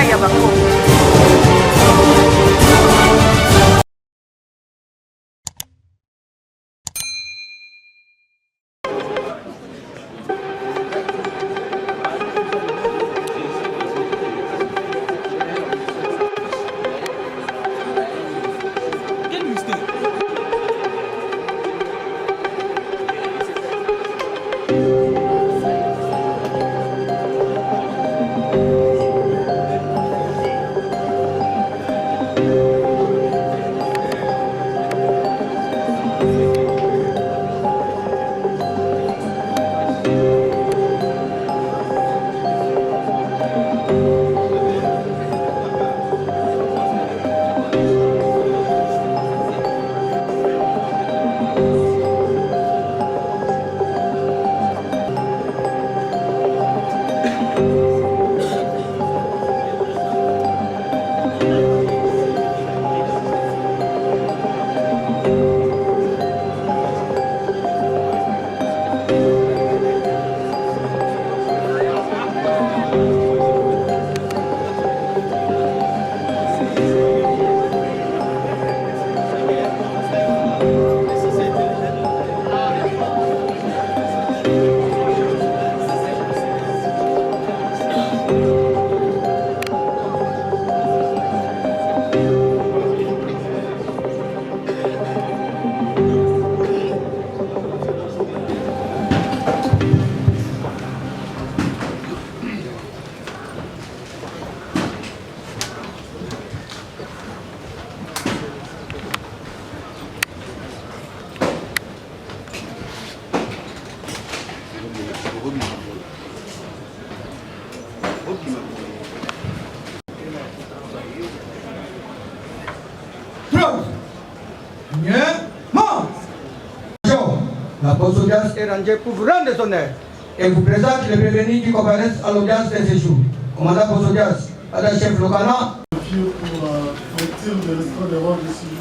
epai ya bakonzi. La poste d'audience est rangée pour vous rendre son aide et vous présente les prévenus qui comparaissent à l'audience de ce jour. Commandant poste d'audience, Madame chef Lokana. Pour lecture de l'espoir de roi de séjour.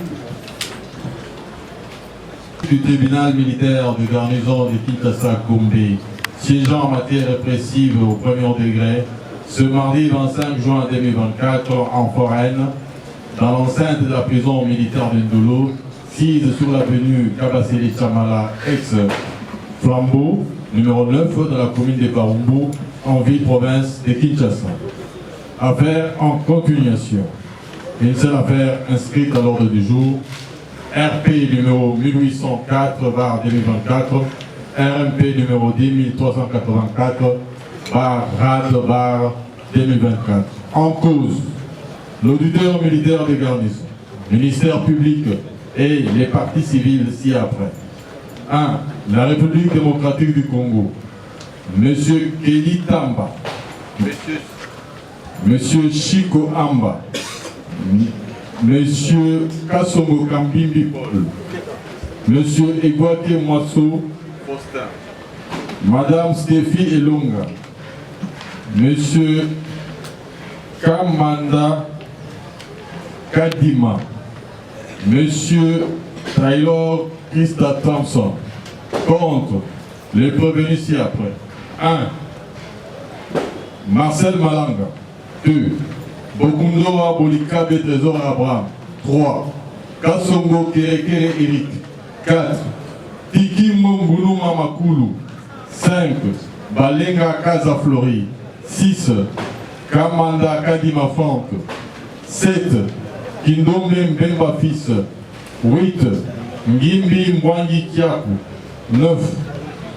Du tribunal militaire de garnison de Kinshasa-Gombe, siégeant en matière répressive au premier degré, ce mardi 25 juin 2024 en foraine, dans l'enceinte de la prison militaire de Ndolo, sise sur l'avenue Kabasele Chamala, ex-Flambeau, numéro 9 dans la commune de Barumbu, en ville-province de Kinshasa. Affaire en continuation. Une seule affaire inscrite à l'ordre du jour, RP numéro 1804/2024, RMP numéro 10384/RAD/2024. En cause, l'auditeur militaire de garnison, ministère public et les partis civils ci-après. 1. La République démocratique du Congo. Monsieur Kelly Tamba. Monsieur Chico Amba. Monsieur Kasongo Kambimbi Paul. Monsieur Egwate Moisseau Faustin. Madame Stéphie Elonga. Monsieur Kamanda Kadima. Monsieur Taylor Christa Thompson. Contre les prévenus ci-après. 1. Marcel Malanga. 2. Bokundoa Bolikabe Trésor Abraham. 3. Kasongo Kerekere Eric. 4. Tiki Mongulu Mamakulu. 5. Balenga Kaza Flori. 6. Kamanda Kadima Franck. 7. Kindombe Mbemba Fils. 8. Ngimbi Mbwangi Kiaku. 9.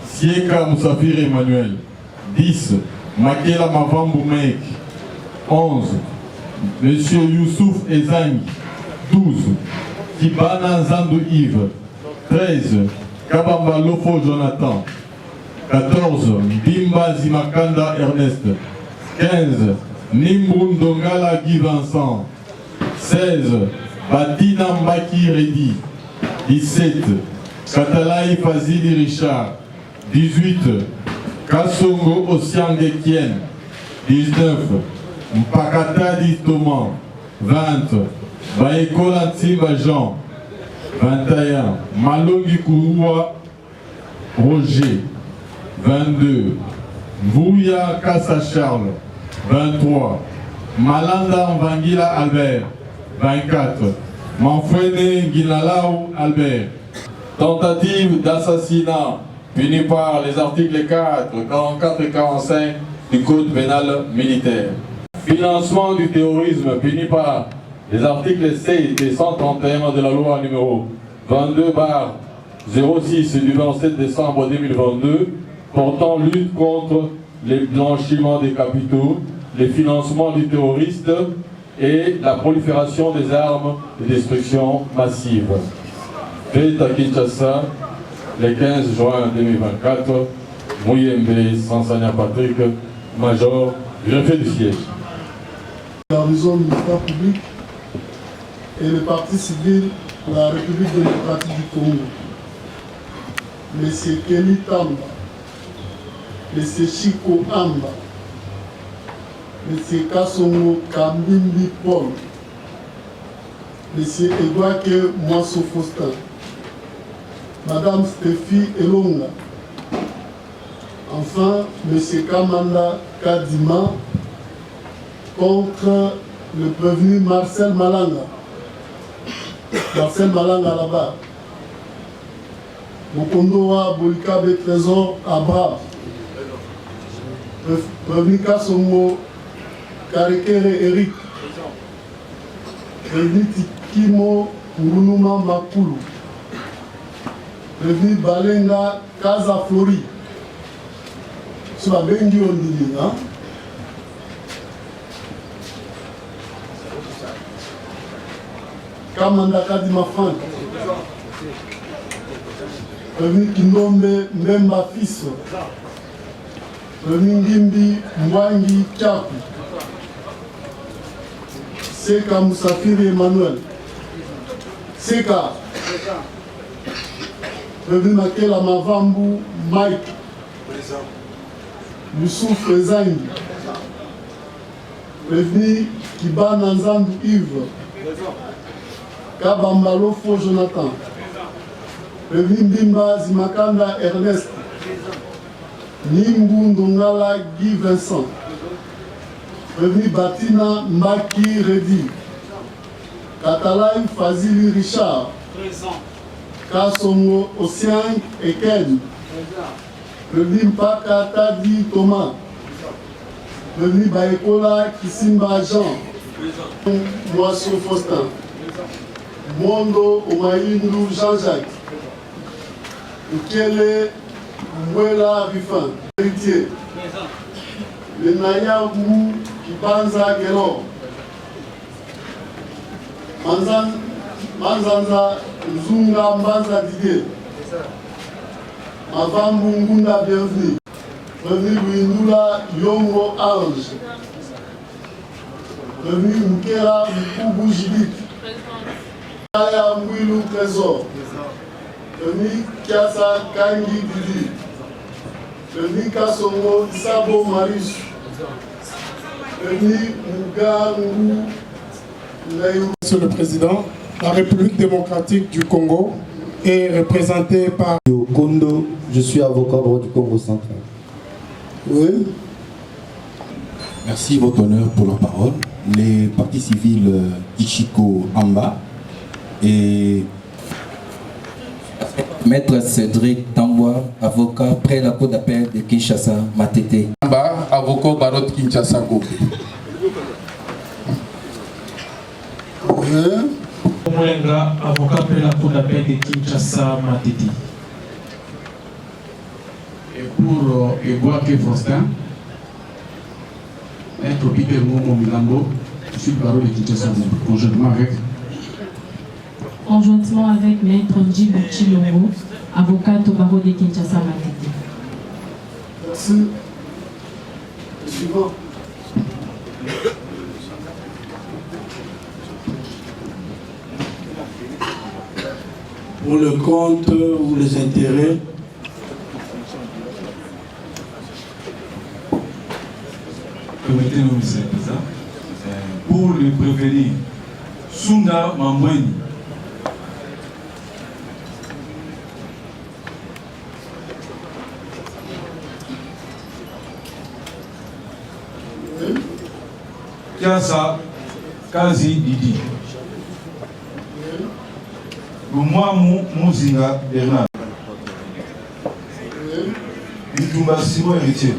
Sieka Moussafir Emmanuel. 10. Makela Mavambu Mek. 11. Monsieur Youssouf Ezangi. 12. Kibana Zando Yves. 13. Kabamba Lofo Jonathan. 14. Bimba Zimakanda Ernest. 15. Nimbu Ndongala Guy Vincent. 16. Batina Mbaki Redi. 17. Katalai Fazili Richard. 18. Kasongo Osiange Kien. 19. Mpakatadi Thomas. 20. Baekola Tsimba Jean. 21. Malongi Kouroua Roger. 22. Mbouya Kassa Charles. 23. Malanda Mvangila Albert, 24. Manfouene Guinalau Albert. Tentative d'assassinat punie par les articles 4, 44 et 45 du Code pénal militaire. Financement du terrorisme puni par les articles 6 et 131 de la loi numéro 22/06 du 27 décembre 2022 portant lutte contre les blanchiments des capitaux, les financements du terroriste et la prolifération des armes de destruction massive. Fait à Kinshasa, le 15 juin 2024, Mouyembe Sansania Patrick, major, greffier du siège. Garnison militaire public et le parti civil de la République démocratique du Congo. M. Kelly Tamba, M. Chico Amba, M. Kassongo Kambimbi Paul, M. Edouake Mwasso Faustin, Madame Stéphie Elonga, enfin M. Kamanda Kadima, contre le prévenu Marcel Malanga. Marcel Malanga là-bas. Mokondoa Bolikabe Trésor Abra. Prévenu Kassongo Karekere Eric. Prévenu Tikimo Ngunuma Makulu. Prévenu Balenga Kaza Flori. C'est la Bengi Ondili, hein? Kamanda Kadima Frank, Prévenu Kindombe Mbemba Fils, Prévenu Ngimbi Mwangi Tchaku, Seka Moussafiri Emmanuel, Seka, Prévenu Makela Mavambu Mike, Youssouf Rezangi, Prévenu Kibana Nzandu Yves, Kabambalofo Jonathan, Prévenu Mbimba Zimakanda Ernest, Nimbu Ndongala Guy Vincent, Prévenu Batina Maki Redi, Katalai Fazili Richard, Kassongo Osiang Eken, Prévenu Mpaka Tadi Thomas, Prévenu Baekola Kisimba Jean, Mwasso Faustin, Mondo Omaïndou Jean-Jacques, Ukele Mwela Rifan, héritier, le Naya Mou Kibanza Gelo, Manzanza Zunga Mbanza Didier, Mavambu Ngunda Bienvenue, Prévenu Louindula Yongo Ange, Prévenu Mukera Mkubu Jibit, Aya Mwilu Trésor, Prévenu Kiasa Kangi Didi, Prévenu Kassongo Sabo Marius, Prévenu Muga Ngu Naïrou. Monsieur le Président, la République démocratique du Congo est représentée par... Kondo, je suis avocat droit du Congo central. Oui. Merci, votre honneur, pour la parole. Les partis civils Ichiko Amba et Maître Cédric Tamboa, avocat près la cour d'appel de Kinshasa, Matete. Amba, avocat Barot Kinshasa Goupe. Moulenga, avocat près la cour d'appel de Kinshasa, Matete. Et pour Edouake Faustin, Maître Peter Momo Milambo, je suis le barreau de Kinshasa, conjointement avec Maître Djibu Chilongo, avocat au barreau de Kinshasa, Matete. Merci. Suivant. Pour le compte ou les intérêts, Permettez-nous, M. le Président, pour le prévenir, Sunda Mambweni, Kiasa Kazi Didi. Lumwamu Muzinga Bernard. Bitumba Simon Héritier.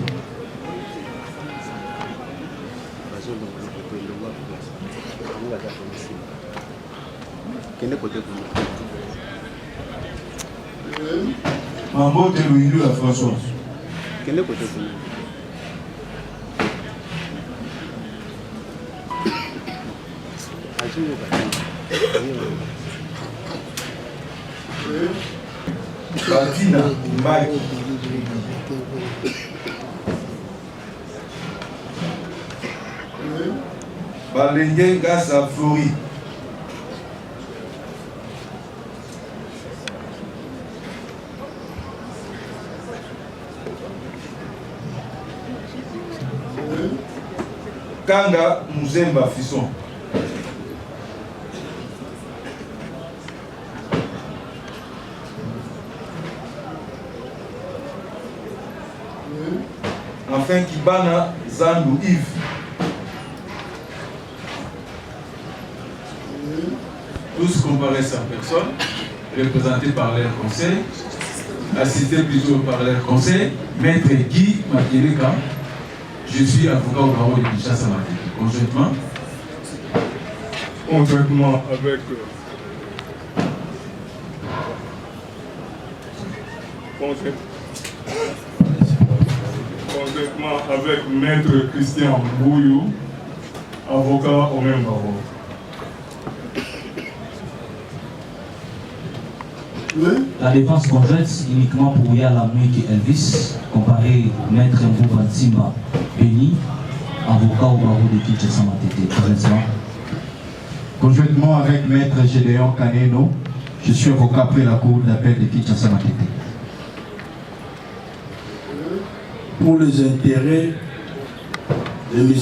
Mambo de Louis la Françoise. Batina Mike. Balenge Gassa Flori. Kanga Muzemba Fisson. Enfin Kibana Zandou Yves. Tous comparaissent en personne, représentés par leur conseil, assistés plutôt par leur conseil. Maître Guy Makeleka, je suis avocat au barreau de Kinshasa Matete. Conjointement avec Maître Christian Bouyou, avocat au même barreau. La défense conjointe uniquement pour Yala Miki Elvis, comparé Maître Mbouba Nsimba Beni, avocat au barreau de Kinshasa Matete. Conjointement avec Maître Gédéon Kaneno, je suis avocat après la cour d'appel de Kinshasa Matete. Pour les intérêts de M.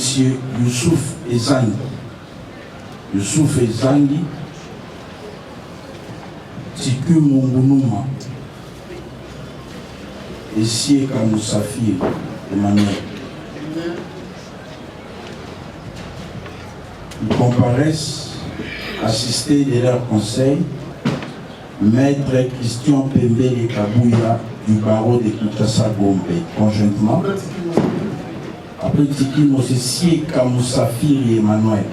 Youssouf Ezangi. Youssouf Ezangi, Tiku Mungunuma, et Sieka Moussafir Emmanuel. Ils comparaissent, assistés de leur conseil, Maître Christian Pembele Kabouya du barreau de Kinshasa Gombe, conjointement. Après Tiki Mosessie Kamoussafir et Emmanuel.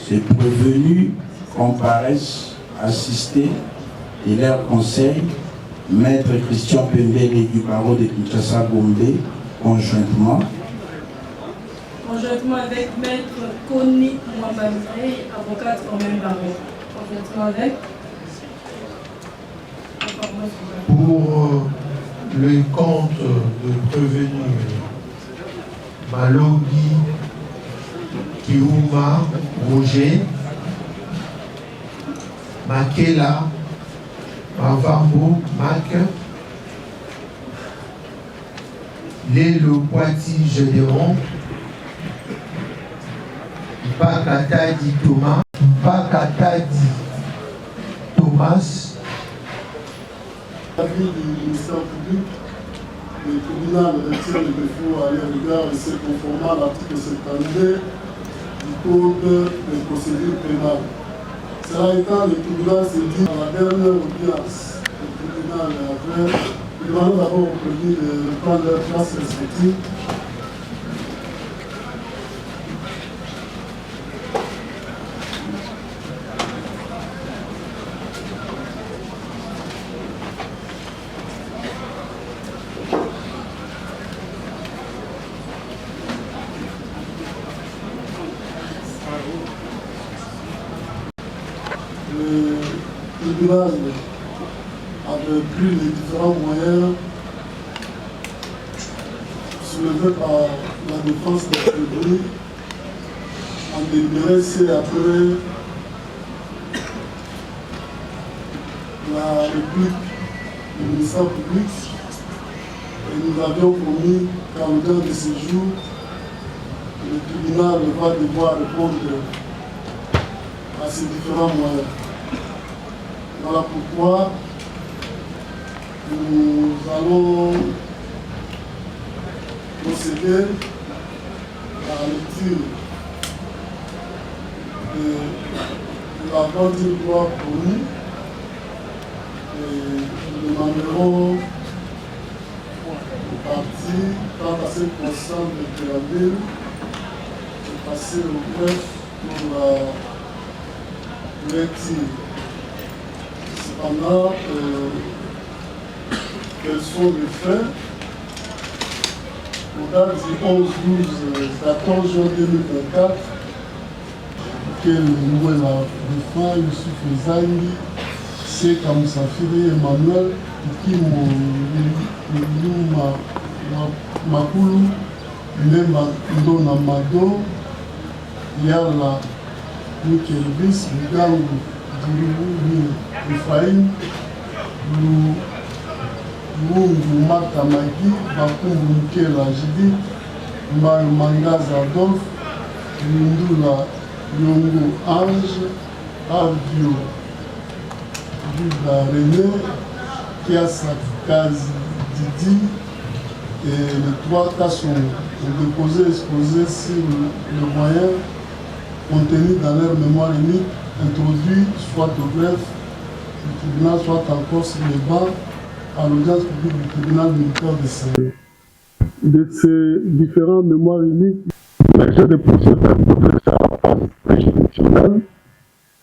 Ces prévenus comparaissent, assistés de leur conseil, Maître Christian Pembele du barreau de Kinshasa Gombe, conjointement. Conjointement avec Maître Koni Mwambamé, avocate au même barreau. Conjointement avec. Pour le compte de prévenir Malogi Kiuma Roger, Makela Mavambo Mak, Lélo Poiti Gédéon, Bakatadi Thomas, Bakatadi Thomas. L'avis du ministère public, le tribunal retient le défaut à l'égard de se conformant à l'article 72 du Code de procédure pénale. Cela étant, le tribunal se dit à la dernière audience. Le tribunal après, nous demandons d'abord au prévenu de prendre leur place respective. Le tribunal avait pris les différents moyens soulevés par la défense des prévenus en délibéré après la réplique du ministère public et nous avions promis qu'en l'heure de ce jour, le tribunal va devoir répondre à ces différents moyens. Voilà pourquoi nous allons procéder la lecture de la grande loi promise. Nous demanderons au parti, tant à ce constant de préambule, de passer au greffe pour la lecture. Cependant, quels sont les faits? Au date du 11-12-14 juin 2024, que nous la défend Youssouf Ezangi, c'est comme ça, Emmanuel, qui Makulu, Nema Ndona Mado, Yala Mukelvis, Mugangu, Diribu, Ephraim, Mungu Mata Magi, Bakungu Mukela Jidi, Mangaza Adolphe, Lundula Yongo Ange, Avio Juda René, Kiasa Kazi Didi, et les trois cas sont déposés, exposés sur le moyen contenu dans leur mémoire unique, introduit soit au greffe du tribunal, soit encore sur les bancs à l'audience publique du tribunal militaire de Saint-Louis. De ces différents mémoires uniques, l'objet des procédures progressent à la phase préjudicielle,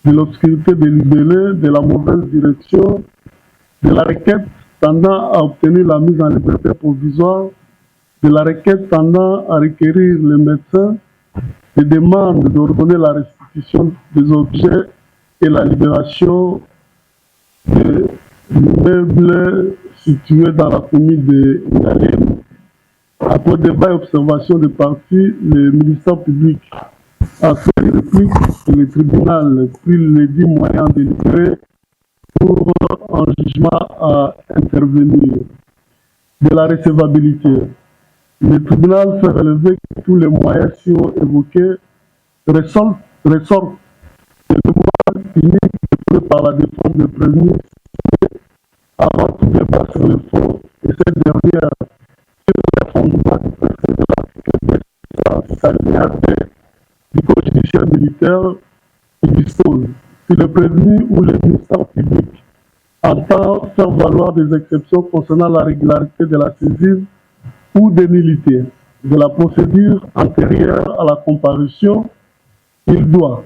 de l'obscurité délibérée, de la mauvaise direction, de la requête tendant à obtenir la mise en liberté provisoire, de la requête tendant à requérir les médecins, des demandes d'ordonner la restitution des objets et la libération des meubles situés dans la commune de Ngalem. Après débat et observation des parties, le ministère public a fait une réplique et le tribunal prit les 10 moyens délibérés pour un jugement à intervenir. De la recevabilité, le tribunal fait relever que tous les moyens évoqués ressortent de mémoire unique déposée par la défense de prévenir avant tout débat sur le fond et cette dernière sur le fondement du précédent l'article du Code judiciaire militaire qui dispose si le prévenu ou le ministère public entend faire valoir des exceptions concernant la régularité de la saisine ou des nullités de la procédure antérieure à la comparution, il doit,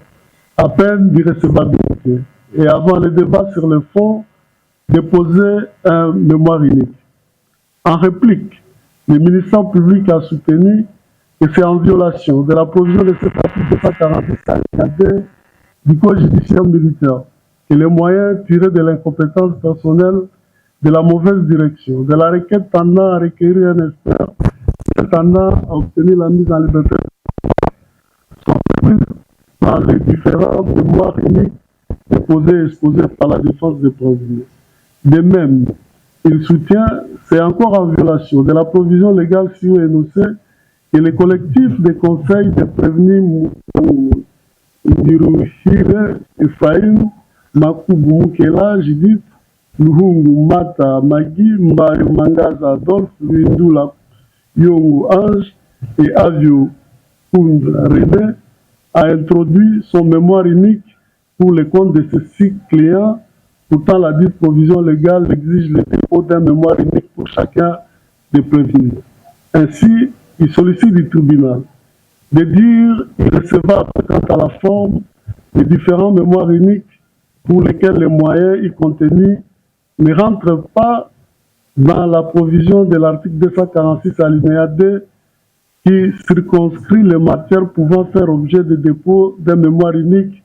à peine d'irrecevabilité et avant le débat sur le fond, déposer un mémoire unique. En réplique, le ministère public a soutenu que c'est en violation de la provision de cet article 246 du Code judiciaire militaire que les moyens tirés de l'incompétence personnelle, de la mauvaise direction, de la requête tendant à requérir un expert, tendant à obtenir la mise en liberté sont pris dans les différents mémoires uniques déposés et exposés par la défense des prévenus. De même, il soutient, c'est encore en violation de la provision légale sur énoncée que les collectifs des conseils des prévenus Ndiruhire, Ephraim, Makubu Mukela, Judith, Luhungu Mata Magi, Mbayo Mangaza Adolphe, Lundula Yongo Ange et Avio Kundra René a introduit son mémoire unique pour les comptes de ces 6 clients. Pourtant, la dite provision légale exige le dépôt d'un mémoire unique pour chacun des prévenus. Ainsi, il sollicite du tribunal de dire irrecevable quant à la forme des différents mémoires uniques pour lesquels les moyens y contenus ne rentrent pas dans la provision de l'article 246 alinéa 2 qui circonscrit les matières pouvant faire objet de dépôt d'un mémoire unique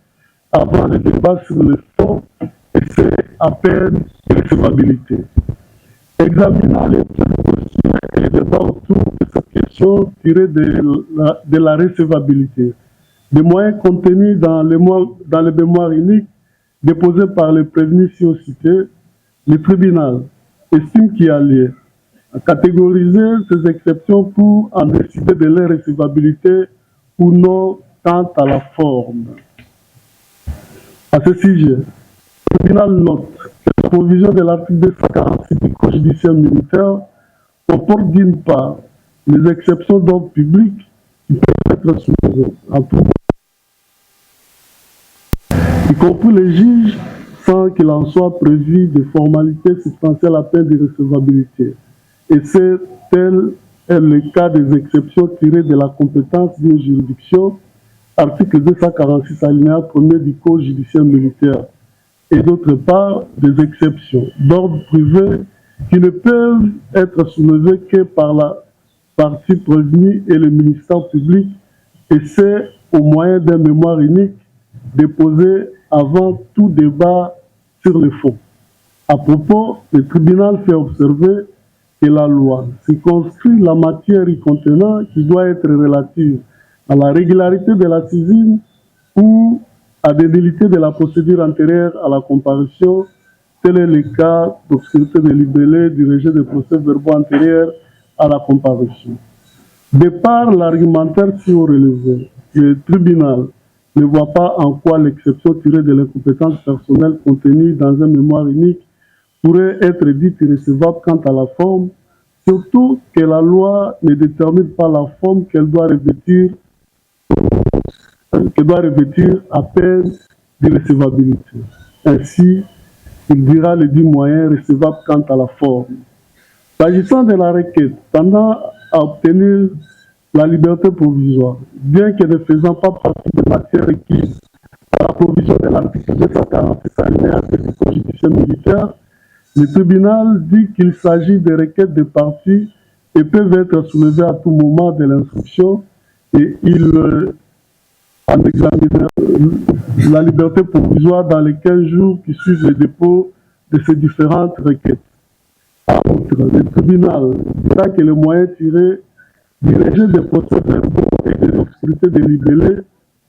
avant le débat sur le fond et c'est à peine recevabilité. Examinant les propositions et les débats autour de cette question tirée de la recevabilité, des moyens contenus dans les mémoires uniques déposés par les prévenus ci-cités, le tribunal estime qu'il y a lieu à catégoriser ces exceptions pour en décider de leur recevabilité ou non quant à la forme. À ce sujet, le tribunal note que la provision de l'article 246 du Code judiciaire militaire comporte d'une part les exceptions d'ordre public qui permettent être soulevés à tout moment, y compris les juges, sans qu'il en soit prévu de formalités substantielles à peine d'irrecevabilité. Et c'est tel est le cas des exceptions tirées de la compétence d'une juridiction, article 246 alinéa 1er du Code judiciaire militaire, et d'autre part des exceptions d'ordre privé qui ne peuvent être soulevées que par la partie prévenue et le ministère public, et c'est au moyen d'un mémoire unique déposé avant tout débat sur le fond. À propos, le tribunal fait observer que la loi circonscrit la matière y contenant qui doit être relative à la régularité de la saisine ou à des nullité de la procédure antérieure à la comparution. Tel est le cas d'obscurité de libellé du rejet des procès-verbaux antérieurs à la comparution. De par l'argumentaire si haut relevé, le tribunal ne voit pas en quoi l'exception tirée de l'incompétence personnelle contenue dans un mémoire unique pourrait être dite irrecevable quant à la forme, surtout que la loi ne détermine pas la forme qu'elle doit revêtir à peine d'irrecevabilité. Ainsi, il dira les 10 moyens recevables quant à la forme. S'agissant de la requête tendant à obtenir la liberté provisoire, bien que ne faisant pas partie des matières requises par la provision de l'article 246 alinéa du Code judiciaire militaire, le tribunal dit qu'il s'agit de requêtes de parties et peuvent être soulevées à tout moment de l'instruction, et il en examiner la liberté provisoire dans les 15 jours qui suivent le dépôt de ces différentes requêtes. En outre, le tribunal dira que les moyens tirés du rejet des procès-verbaux et des obscurités délibérées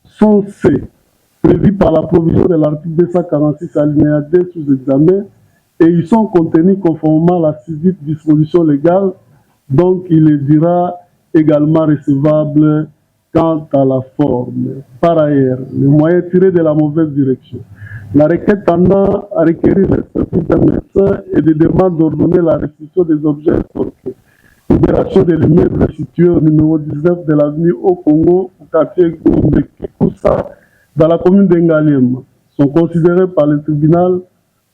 sont ceux prévus par la provision de l'article 246 alinéa 2 sous examen, et ils sont contenus conformément à la saisie disposition légale, donc il les dira également recevables quant à la forme. Par ailleurs, les moyens tirés de la mauvaise direction, la requête tendant à requérir l'expertise d'un médecin et des demandes d'ordonner la restitution des objets stockés, libération de l'immeuble situé au numéro 19 de l'avenue au Congo, au quartier de Kikusa, dans la commune d'Engalem, sont considérés par le tribunal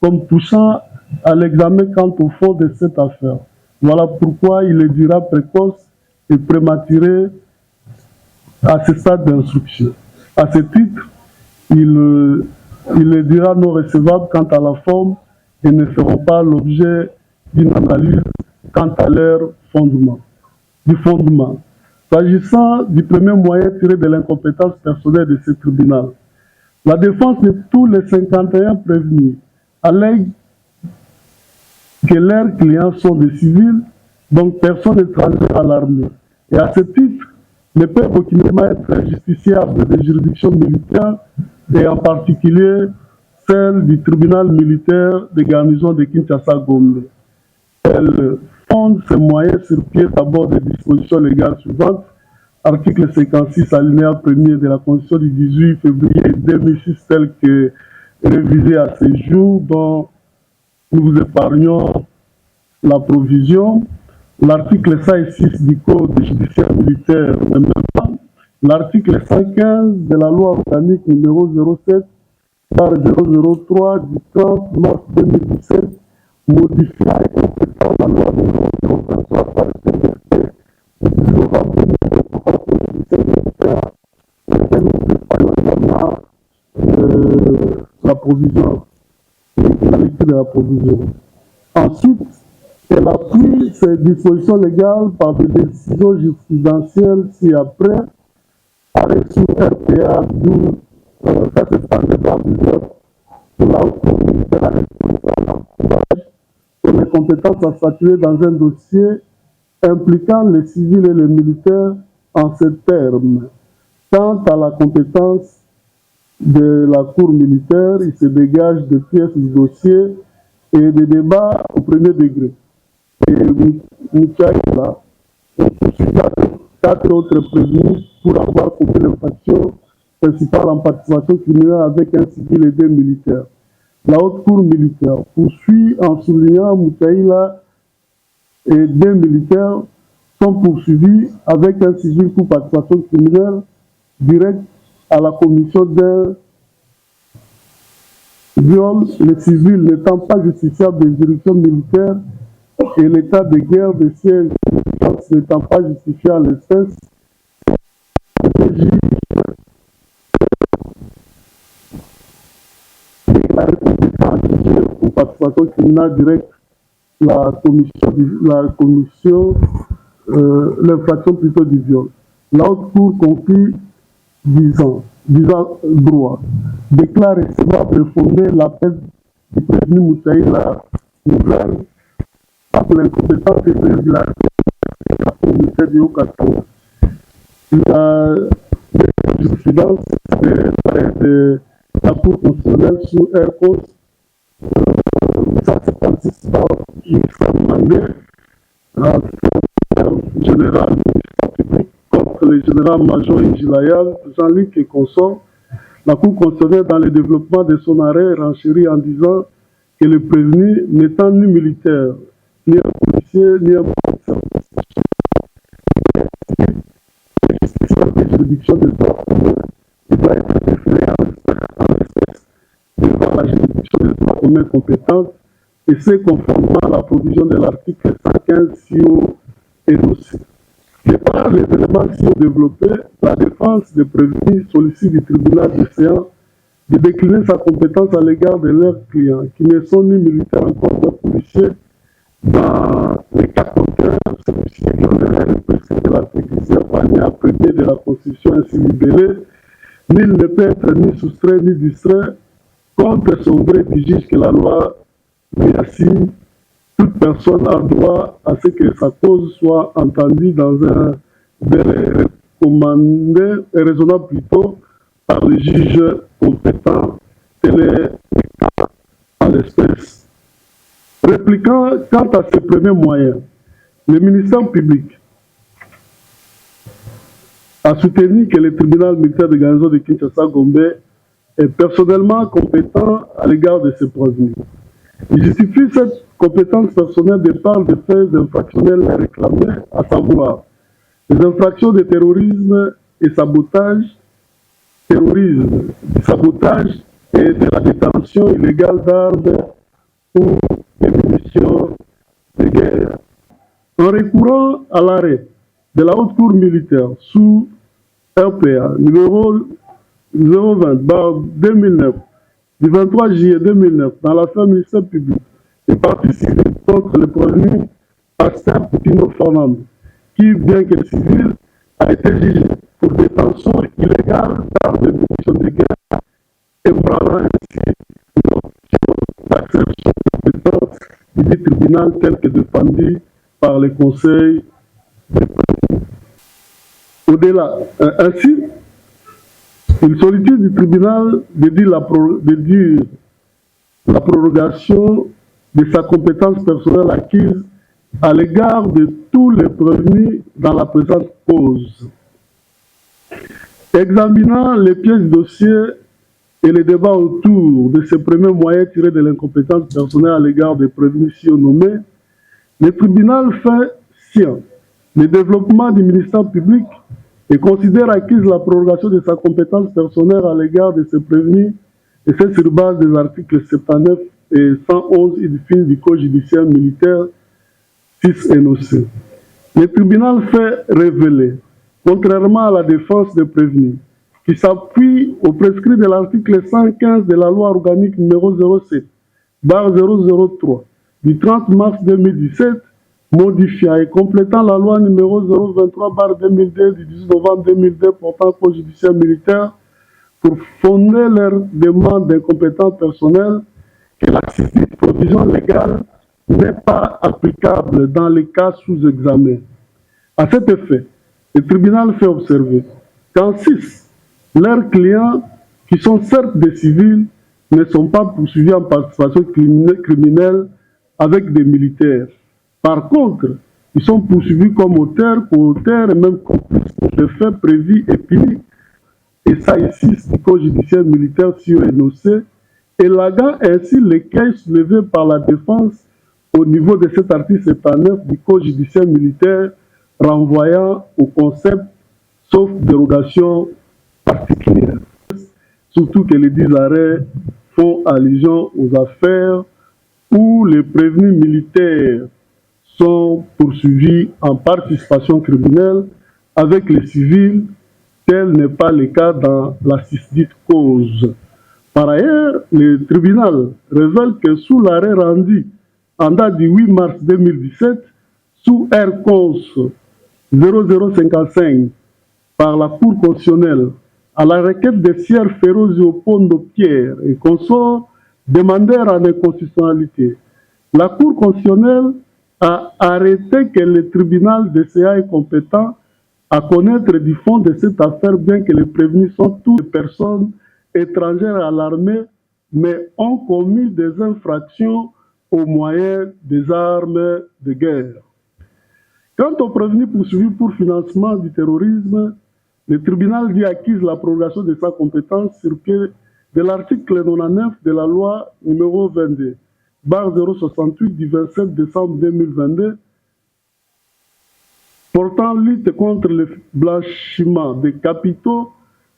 comme touchant à l'examen quant au fond de cette affaire. Voilà pourquoi il les dira précoce et prématuré à ce stade d'instruction. À ce titre, il les dira non recevables quant à la forme et ne feront pas l'objet d'une analyse quant à leur fondement. S'agissant du premier moyen tiré de l'incompétence personnelle de ce tribunal, la défense de tous les 51 prévenus allègue que leurs clients sont des civils, donc personne étrangère à l'armée, et à ce titre ne peuvent aucunement être justiciables des juridictions militaires, et en particulier celle du tribunal militaire de garnison de Kinshasa-Gombe. Elle fonde ses moyens sur pied d'abord des dispositions légales suivantes. Article 56 alinéa 1er de la Constitution du 18 février 2006 telle que révisée à ce jour, dont nous vous épargnons la provision. L'article 106 du Code judiciaire militaire, l'article 115 de la loi organique numéro 07/003 du 30 mars 2017, modifiant et complétant la loi numéro 023/2017 du novembre 2023 du judiciaire militaire, lequel nous épargnons également la provision, la lecture de la provision. Ensuite, elle appuie ces dispositions légales par des décisions jurisprudentielles ci-après, arrêt sous RPA 12, ça c'est standard d'abuseur, pour la haute cour militaire à responsable sur les compétences à statuer dans un dossier impliquant les civils et les militaires en ces termes. Quant à la compétence de la cour militaire, il se dégage des pièces du dossier et des débats au premier degré. Et Mouchaïla, on poursuit 4 autres prévenus pour avoir commis l'infraction principale en participation criminelle avec un civil et 2 militaires. La haute cour militaire poursuit en soulignant Mouchaïla et 2 militaires sont poursuivis avec un civil pour participation criminelle direct à la commission d'un viol, les civils n'étant pas justiciables des juridictions militaires et l'état de guerre des sièges n'étant pas justifié à l'espèce, pour participation criminelle directe la commission l'infraction plutôt du viol. La haute cour conclut 10 ans droit, déclare recevable et fonder l'appel du prévenu Moussaïla Nouvelle par l'incompétence et la communauté de Haut-Katanga. La jurisprudence de la Cour constitutionnelle sous Air Cause 156 par général public contre le général-major Ijilayal, Jean-Luc et consort, la Cour constitutionnelle dans le développement de son arrêt renchérit en disant que le prévenu n'étant ni militaire, ni un policier, ni un la juridiction des droits communs, il doit être déféré en espèce devant la juridiction des droits communs compétente, et c'est conformément à la provision de l'article 115 CIO énoncé. Et par les éléments CIO développés, la défense des prévenus sollicite du tribunal de séance de décliner sa compétence à l'égard de leurs clients, qui ne sont ni militaires encore ni policiers, dans les cas contraires, celui-ci violerait le principe de l'article 1er de la Constitution ainsi libellée. Nul ne peut être ni soustrait ni distrait contre son vrai du juge que la loi lui assigne. Toute personne a droit à ce que sa cause soit entendue dans un délai recommandé et raisonnable plutôt par le juge compétent. Tel est le cas en l'espèce. Répliquant quant à ces premiers moyens, le ministère public a soutenu que le tribunal militaire de garnison de Kinshasa-Gombe est personnellement compétent à l'égard de ces prévenus. Il justifie cette compétence personnelle de par des faits infractionnels réclamés, à savoir les infractions de terrorisme et sabotage, et de la détention illégale d'armes ou des munitions de guerre. En recourant à l'arrêt de la haute cour militaire sous RPA numéro 020/2009 du 23 juillet 2009 dans l'affaire ministère public et partie civile contre le prévenu Pasteur Poutino Fernando, qui, bien que civil, a été jugé pour détention illégale d'armes de munitions de guerre et bravant ainsi l'acception de compétence du tribunal tel que défendu par le Conseil des prévenus. Au-delà, ainsi, il sollicite du tribunal de dire la prorogation de sa compétence personnelle acquise à l'égard de tous les prévenus dans la présente cause. Examinant les pièces du dossier et les débats autour de ces premiers moyens tirés de l'incompétence personnelle à l'égard des prévenus si nommés, le tribunal fait sien le développement du ministère public et considère acquise la prorogation de sa compétence personnelle à l'égard de ces prévenus, et c'est sur base des articles 79 et 111 du Code judiciaire militaire 6 énoncés. Le tribunal fait révéler, contrairement à la défense des prévenus, qui s'appuie au prescrit de l'article 115 de la loi organique numéro 07/003 du 30 mars 2017, modifiant et complétant la loi numéro 023/2002 du 10 novembre 2002 portant code judiciaire militaire pour fonder leur demande d'incompétence personnelle, que la provision légale n'est pas applicable dans les cas sous examen. À cet effet, le tribunal fait observer qu'en 6, leurs clients, qui sont certes des civils, ne sont pas poursuivis en participation criminelle avec des militaires. Par contre, ils sont poursuivis comme auteurs, co-auteurs et même complices pour des faits prévus et punis. Et ça ici, c'est le Code judiciaire militaire sur énoncé, élaguant ainsi les cas soulevés par la défense au niveau de cet article 79 du Code judiciaire militaire, renvoyant au concept, sauf dérogation particulière. Surtout que les 10 arrêts font allusion aux affaires où les prévenus militaires sont poursuivis en participation criminelle avec les civils, tel n'est pas le cas dans la susdite cause. Par ailleurs, le tribunal révèle que sous l'arrêt rendu en date du 8 mars 2017, sous R-Cons 0055 par la Cour constitutionnelle, à la requête des sieurs Féroz Opondo Pierre et consorts demandèrent en inconstitutionnalité. La Cour constitutionnelle a arrêté que le tribunal de CA est compétent à connaître du fond de cette affaire, bien que les prévenus sont toutes les personnes étrangères à l'armée, mais ont commis des infractions aux moyens des armes de guerre. Quant aux prévenus poursuivis pour financement du terrorisme, le tribunal dit acquise la prorogation de sa compétence sur pied de l'article 99 de la loi numéro 22, barre 068 du 27 décembre 2022, portant lutte contre le blanchiment des capitaux,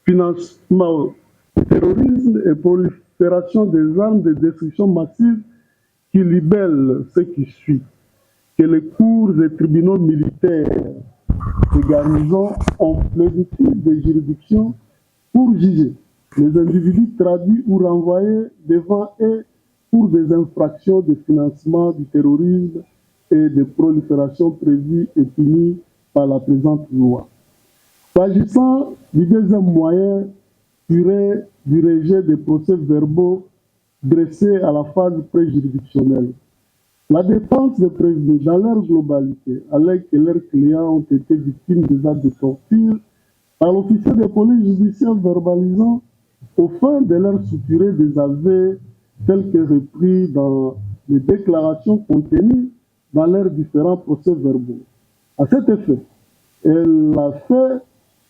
financement du terrorisme et prolifération des armes de destruction massive qui libellent ce qui suit. Que les cours et tribunaux militaires et garnisons ont plénitude de juridiction pour juger les individus traduits ou renvoyés devant eux pour des infractions de financement du terrorisme et de prolifération prévues et punies par la présente loi. S'agissant du deuxième moyen, tiré du rejet des procès-verbaux dressés à la phase préjuridictionnelle, la défense des prévenus dans leur globalité, avec que leurs clients ont été victimes des actes de torture par l'officier de police judiciaire verbalisant au fin de leur suturer des aveux tels que repris dans les déclarations contenues dans leurs différents procès-verbaux. À cet effet, elle a fait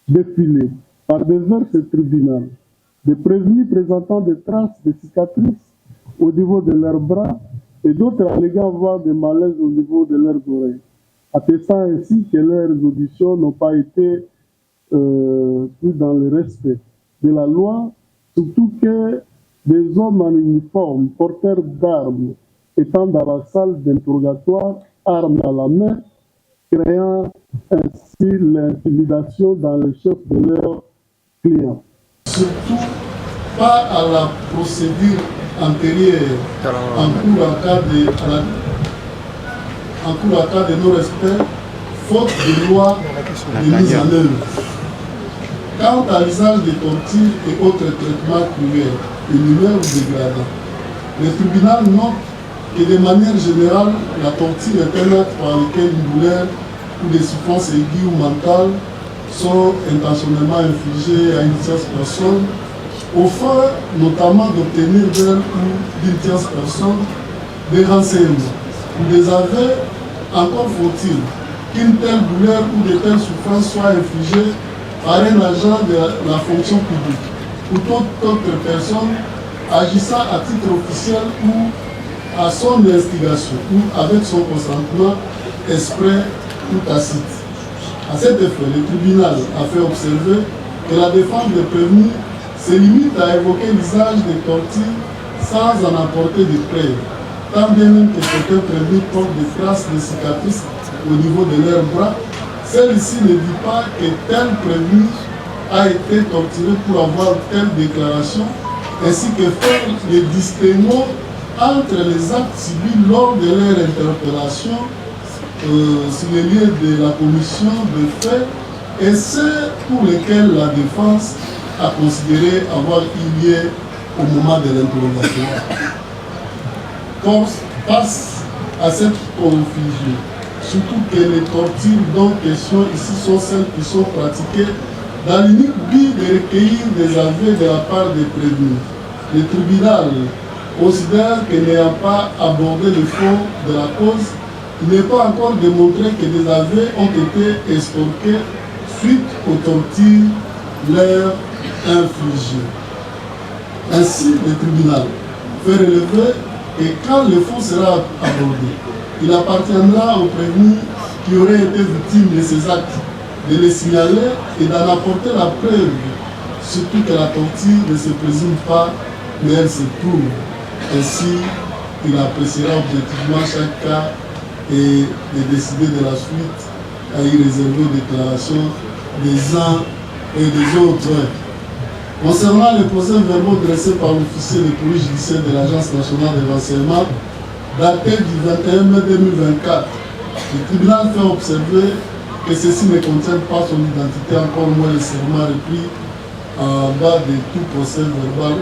défiler par devers ce tribunal des prévenus présentant des traces de cicatrices au niveau de leurs bras et d'autres alléguant avoir des malaises au niveau de leurs oreilles, attestant ainsi que leurs auditions n'ont pas été prises dans le respect de la loi, surtout que des hommes en uniforme, porteurs d'armes, étant dans la salle d'interrogatoire, armes à la main, créant ainsi l'intimidation dans les chefs de leurs clients. Surtout pas à la procédure antérieure en cours en cas de non-respect, faute de loi de mise en œuvre. Quant à l'usage des tortures et autres traitements cruels, inhumains ou dégradants, le tribunal note que de manière générale, la torture est un acte par lequel une douleur ou des souffrances aiguës ou mentales sont intentionnellement infligées à une tierce personne, au fin notamment d'obtenir d'elle ou d'une tierce personne des renseignements ou des aveux. Encore faut-il qu'une telle douleur ou de telles souffrances soient infligées par un agent de la fonction publique ou toute autre personne agissant à titre officiel ou à son instigation ou avec son consentement exprès ou tacite. À cet effet, le tribunal a fait observer que la défense des prévenus se limite à évoquer l'usage des tortures sans en apporter de preuves, tant bien même que certains prévenus portent des traces de cicatrices au niveau de leurs bras. Celle-ci ne dit pas que tel prévenu a été torturé pour avoir telle déclaration, ainsi que faire le distinguo entre les actes civils lors de leur interpellation sur les lieux de la commission de faits et ceux pour lesquels la défense a considéré avoir eu lieu au moment de l'interrogatoire. Face à cette confusion, surtout que les tortures dont question ici sont celles qui sont pratiquées dans l'unique but de recueillir des aveux de la part des prévenus, le tribunal considère que n'ayant pas abordé le fond de la cause, il n'est pas encore démontré que des aveux ont été extorqués suite aux tortures leur infligées. Ainsi, le tribunal fait relever que quand le fond sera abordé, il appartiendra aux prévenus qui auraient été victimes de ces actes de les signaler et d'en apporter la preuve surtout que la torture ne se présume pas, mais elle se prouve. Ainsi, il appréciera objectivement chaque cas et de décider de la suite à y réserver aux déclarations des uns et des autres. Concernant les procès-verbaux dressés par l'officier de police judiciaire de l'Agence nationale de renseignement, daté du 21 mai 2024, le tribunal fait observer que ceci ne contient pas son identité, encore moins le serment repris en bas de tout procès verbal,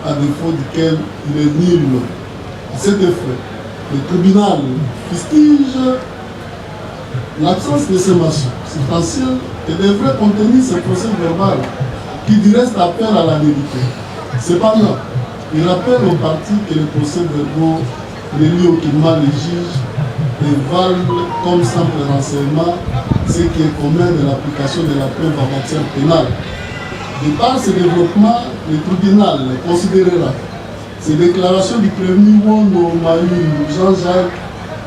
à défaut duquel il est nul. À cet effet, le tribunal fustige l'absence de ces mentions substantielles que devrait contenir ce procès verbal qui du reste appelle à la vérité. Cependant, il rappelle aux parties que les procès verbaux relient aucunement les juges et valent comme simple renseignement ce qui est commun de l'application de la preuve en matière pénale. De par ce développement, le tribunal considérera ces déclarations du prévenu Wondo Mayu Jean-Jacques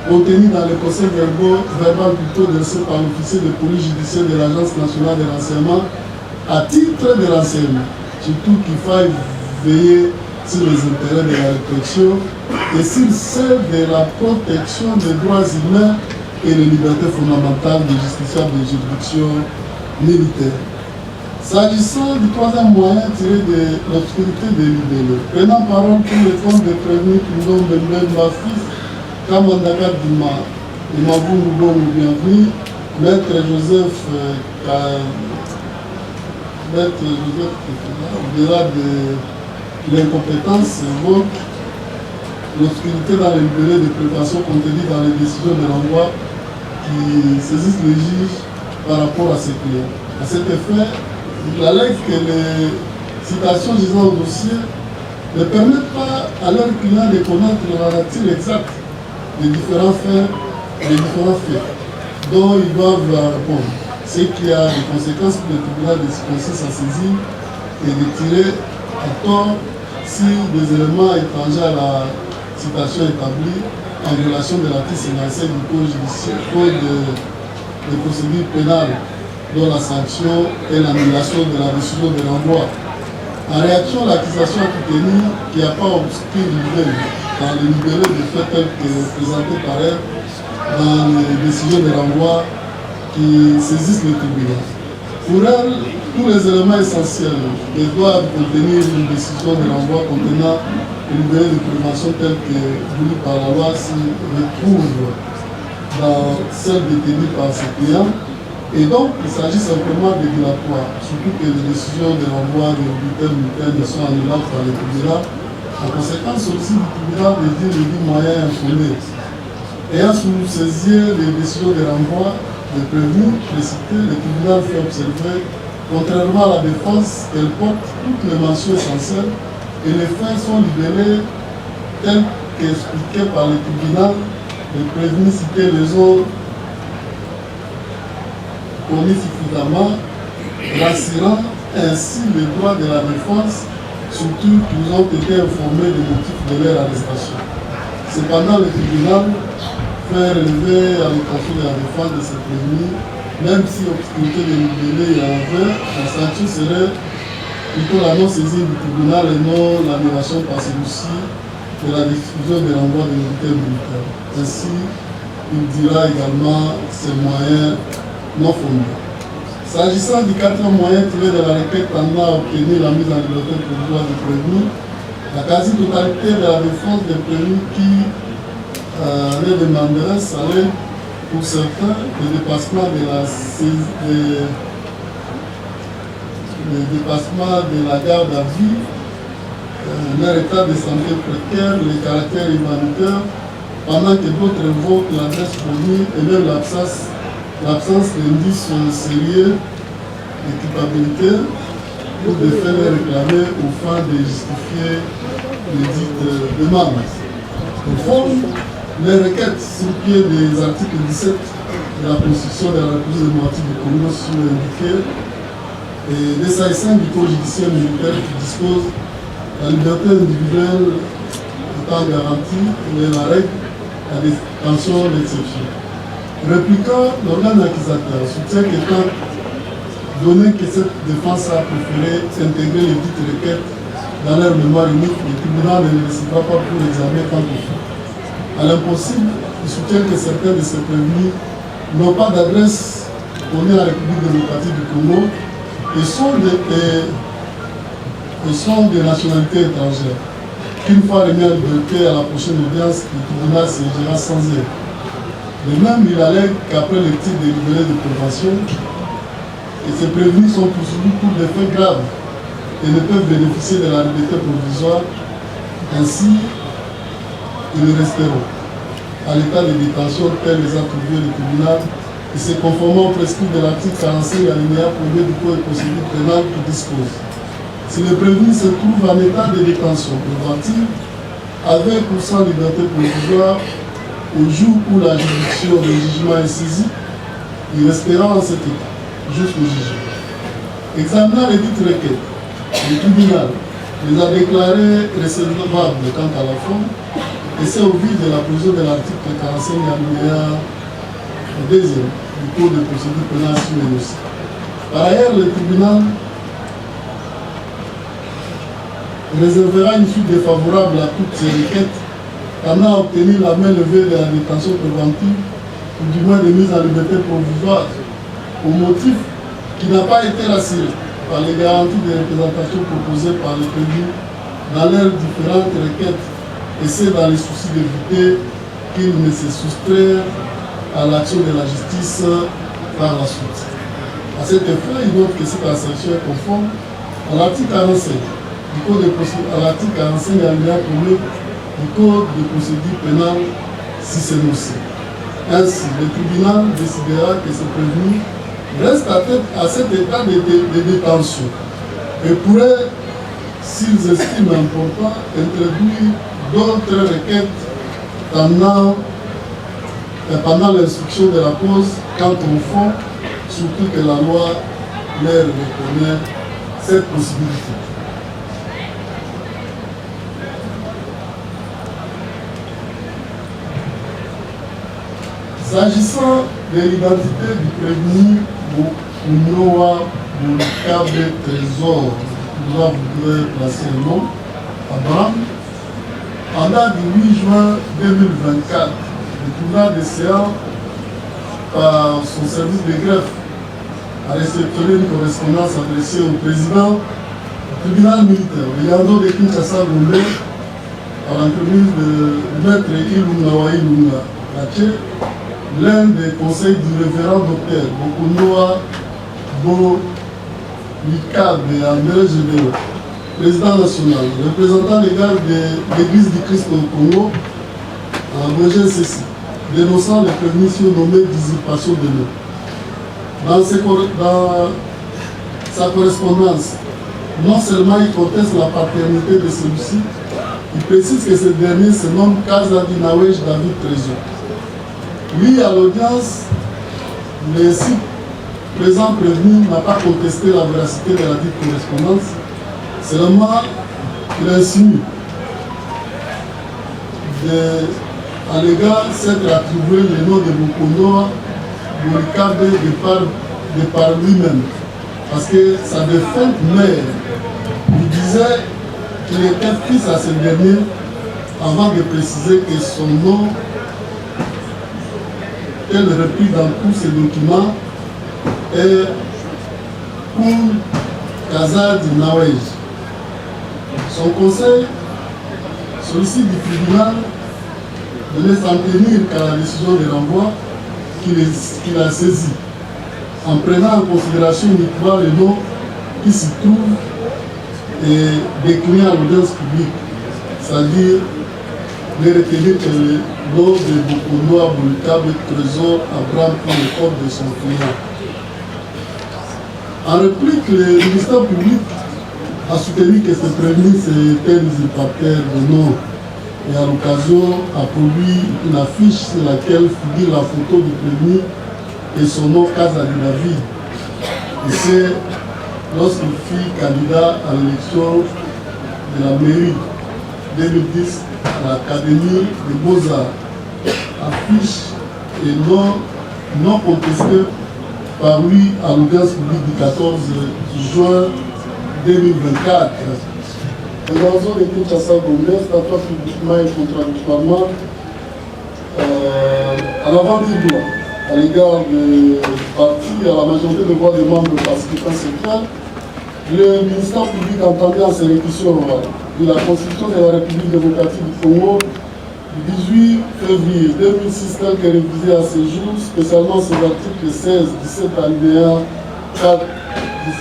contenues dans le procès verbal plutôt dressé par l'officier de police judiciaire de l'Agence nationale de renseignement à titre de renseignement, surtout qu'il faille veiller sur les intérêts de la répression et sur celle de la protection des droits humains et des libertés fondamentales des justiciables de juridiction militaire. S'agissant du troisième moyen tiré de l'obscurité des libellés, prenant parole pour le compte des prévenus Kindom Bemben Bafis, Kamandaka Dima, Imabou Moubon bienvenue, Maître Joseph au-delà de l'incompétence, évoque l'obscurité dans les libellés de préparation contenues dans les décisions de l'envoi qui saisissent les juges par rapport à ces clients. À cet effet, il allègue que les citations gisant au dossier ne permettent pas à leurs clients de connaître la nature exacte des différents faits dont ils doivent répondre. Ce qui a des conséquences pour le tribunal de circonstances à saisir et de tirer à tort si des éléments étrangers à la citation établie en violation de l'article 57 du Code judiciaire, Code de procédure pénale, dont la sanction est l'annulation de la décision de l'envoi. En réaction à l'accusation à tenir qui n'a pas obscurci le libellé dans les libellés de faits tels que présentés par elle dans les décisions de l'envoi qui saisissent le tribunal. Pour elle, tous les éléments essentiels doivent contenir une décision de l'envoi contenant une libellé de prévention telle que voulue par la loi se retrouve dans celle détenue par ses clients. Et donc, il s'agit simplement de dilatoire, surtout que les décisions de l'envoi des bulletins militaires ne sont annulables par le tribunal. En conséquence aussi du tribunal de dire le moyen informé. Ayant sous-saisi les décisions de renvoi de prévenus précités, le tribunal fait observer, contrairement à la défense, qu'elle porte toutes les mentions essentielles et les faits sont libellés tels qu'expliqués par le tribunal. Les prévenus cités les ont connus suffisamment, rassurant ainsi les droits de la défense, surtout qu'ils ont été informés des motifs de leur arrestation. Cependant, le tribunal fait relever à l'attention de la défense de ces prévenus, même si l'obscurité des libellés est en vrai, la sanction serait plutôt la non-saisie du tribunal et non l'annulation par celui-ci de la diffusion de l'envoi des militaires. Ainsi, il dira également ces moyens non fondés. S'agissant du quatrième moyen tiré de la requête tendant à obtenir la mise en liberté provisoire des prévenus, la quasi-totalité de la défense des prévenus qui les demanderait serait pour certains le dépassement de la garde à vue, leur état de santé précaire, les caractères humanitaires, pendant que d'autres évoquent l'adresse fournie et même l'absence d'indices sérieux de culpabilité ou de faire les réclamer aux fins de justifier les dites demandes. Au fond, les requêtes sur pied des articles 17 de la Constitution de la République démocratique du Congo sont indiquées et des 5 du Code judiciaire militaire qui dispose la liberté individuelle étant garantie et la règle à des tensions d'exception. Répliquant, l'organe accusateur soutient qu'étant donné que cette défense a préféré intégrer les dites requêtes dans leur mémoire unique, le tribunal ne les recevra pas pour l'examen quant au fond. À l'impossible, il soutient que certains de ces prévenus n'ont pas d'adresse donnée à la République démocratique du Congo et sont de nationalité étrangère. Une fois remis à liberté à la prochaine audience, le tribunal siégera sans eux. De même, il allègue qu'après le titre délibéré de prévention, et ces prévenus sont poursuivis pour des faits graves et ne peuvent bénéficier de la liberté provisoire. Ainsi, ils resteront à l'état de détention tel les a trouvés le tribunal et c'est conformément au prescrit de l'article 45 alinéa 1er du Code de procédure pénale qui dispose. Si le prévenu se trouve en état de détention préventive, avec ou sans liberté provisoire, au jour où la juridiction du jugement est saisie, il restera en cet état, jusqu'au jugement. Examinant les dites requêtes, le tribunal les a déclarées recevables quant à la forme, et c'est au vu de la procédure de l'article 45 alinéa 2 du Code de procédure pénale sur les dossiers. Par ailleurs, le tribunal réservera une suite défavorable à toutes ces requêtes tendant à obtenir la main levée de la détention préventive ou du moins de mise en liberté provisoire au motif qui n'a pas été rassuré par les garanties de représentation proposées par les prévenus dans leurs différentes requêtes et c'est dans les soucis d'éviter qu'ils ne se soustraient à l'action de la justice par la suite. À cet effet, il note que cette assertion est conforme à l'article 45 du Code de procédure, à l'article 45 alinéa 1er du Code de procédure pénale si c'est nocif. Ainsi, le tribunal décidera que ce prévenu reste à cet état de détention et pourrait, s'ils estiment important, introduire d'autres requêtes pendant l'instruction de la cause quant au fond, surtout que la loi leur reconnaît cette possibilité. S'agissant de l'identité du prévenu Bounoa Boulkabe Trésor, nous voudrait placer le nom, Abraham, en date du 8 juin 2024, le tribunal de Séan, par son service de greffe, a réceptionné une correspondance adressée au président du tribunal militaire, le Yando de Kinshasa Gombe, par l'entremise de maître Ilunga Wailunga Lache, l'un des conseils du révérend docteur Bokunoa Boulikabe André Général, président national, représentant légal de l'Église du Christ au Congo, en abrégé ceci, dénonçant les prévenus surnommés d'usurpation de nom. Dans sa correspondance, non seulement il conteste la paternité de celui-ci, il précise que ce dernier se nomme Kazadinawej David Trésor. Lui, à l'audience, le site présent prévenu n'a pas contesté la véracité de la dite correspondance, seulement il insinue à l'égard s'être attribué le nom de Bokonoa Boulikabe de par lui-même. Parce que sa défunte mère lui disait qu'il était fils à ce dernier avant de préciser que son nom, tel repris dans tous ces documents, est Koul Kazadinawej. Son conseil sollicite du tribunal de ne s'en tenir qu'à la décision de renvoi qu'il a saisie, en prenant en considération uniquement les noms qui s'y trouvent et déclinés à l'audience publique, c'est-à-dire ne retenir que le nom de Bokonoa Boulikabe Trésor Abraham pour le corps de son client. En réplique, le ministère public a soutenu que ce prévenu était un usurpateur de nom et à l'occasion a produit une affiche sur laquelle figure la photo du prévenu et son nom Kazadinawej. Et c'est lorsqu'il fut candidat à l'élection de la mairie 2010 à l'Académie des Beaux-Arts. Affiche et non contestée par lui à l'audience publique du 14 juin 2024. Le garçon de Kinshasa Gombe statua publiquement et contradictoirement à l'avant du droit à l'égard du parti à la majorité de voix des membres participants secrets. Le ministère public entendait en ses réquisitions de la Constitution de la République démocratique du Congo du 18 février 2006, tel que révisé à ce jour, spécialement ses articles 16, 17 alinéa 4,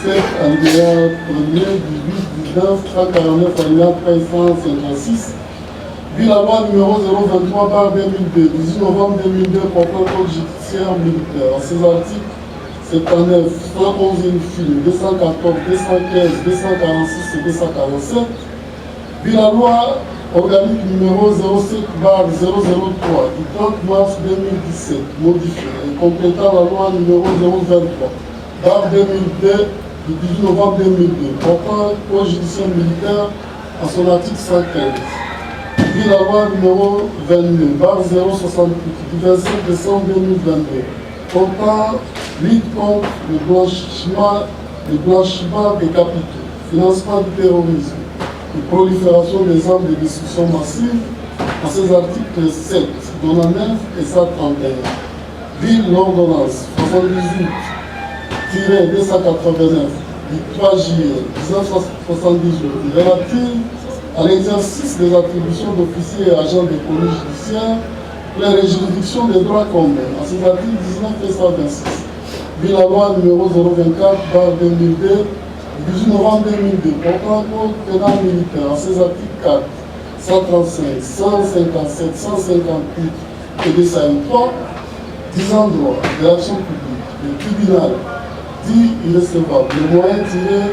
17 alinéa 1er, 18, 19, 149 alinéa 356, vu la loi numéro 023 par 2002, 18 novembre 2002 portant code judiciaire militaire. En ces articles 79, 111 filles, 214, 215, 246 et 247, vu la loi organique numéro 07 bar 003 du 30 mars 2017, modifiée et complétant la loi numéro 023 bar 2002 du 18 novembre 2002, portant code judiciaire militaire en son article 115. Puis la loi numéro 22 bar 068 du 27 décembre 2022, portant lutte contre le blanchiment des capitaux, financement du terrorisme, et prolifération des armes de destruction massive, en ces articles 7, 99 et 131. Ville l'ordonnance 78-289 du 3 juillet 1978 relative à l'exercice des attributions d'officiers et agents des polices judiciaires pour les juridictions des droits communs, en ces articles 19 et 126. Vu la loi numéro 024/2002 du 18 novembre 2002 portant code pénal militaire, en ces articles 4, 135, 157, 158 et 203, disant droit de l'action publique, le tribunal dit irrecevable, les moyens tirés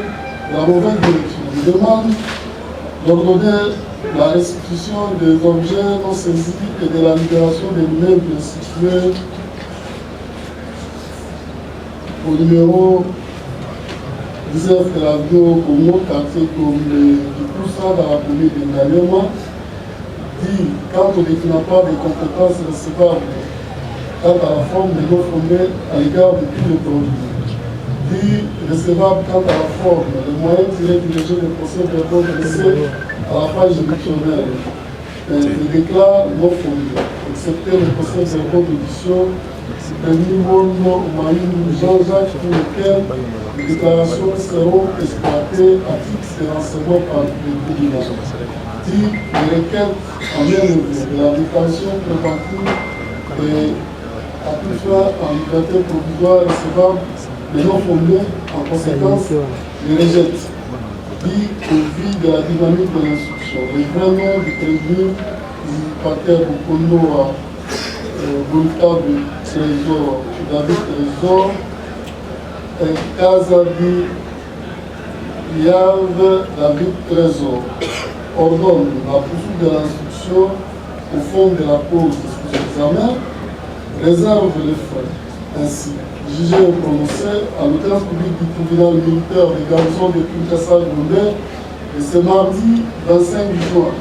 de la mauvaise direction, il demande d'ordonner la restitution des objets non saisis et de la libération des meubles situés au numéro 19 de la ville au Congo, quartier comme du Poussa dans la commune de Ngaliema, dit quant au déclinatoire des compétences recevables, quant à la forme des non fondées à l'égard de tous les produits, dit recevable quant à la forme, les moyens tirés du régime de procès verbaux dressés à la page juridictionnelle, le déclare non fondé, excepté le procès verbaux d'audition de niveau non Maïm Jean-Jacques pour lequel les déclarations seront exploitées à titre de renseignement par le tribunal. Dit les requêtes en lien de la détention préventive et à toute fin en liberté provisoire recevable mais non fondées, en conséquence, les rejette. Dit au vu de la dynamique de l'instruction, les vrais noms du prévenu du parterre Bukondo à véritable trésor, David Trésor, Kazabi Yave David Trésor, ordonne la poursuite de l'instruction au fond de la pause de l'examen, réserve les frais. Ainsi, jugé et prononcé à l'audience publique du tribunal militaire des garnisons de Kinshasa Gombe, et ce mardi 25 juin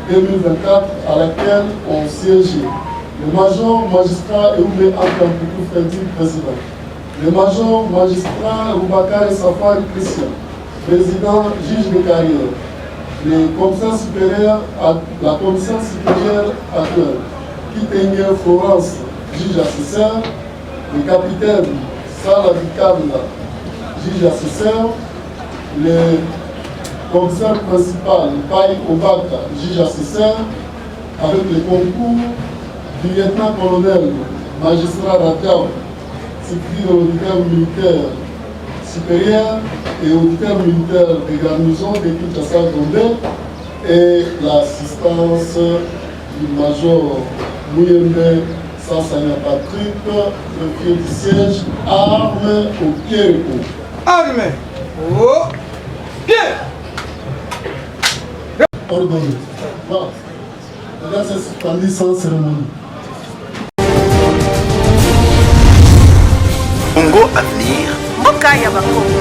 2024, à laquelle ont siégé le major magistrat Eoumé Ankampuku Freddy, président. Le major magistrat Roubakar Safari Christian, président juge de carrière. Le commissaire supérieur, la commissaire supérieure actuelle, Kitenge Florence, juge assesseur. Le capitaine Salah Bikanda, juge assesseur. Le commissaire principal, Pai Obaka, juge assesseur, avec le concours du lieutenant-colonel, magistrat Ratiab, secrétaire auditeur militaire supérieur et auditeur militaire des garnisons de Kinshasa Gombe et l'assistance du major Mouyembe Sassania Patrick, le pied du siège, armes au pied. Armes au pied. Ordonné. Voilà. Là, c'est suspendu sans cérémonie. Congo Avenir, Mboka ya Bakongo.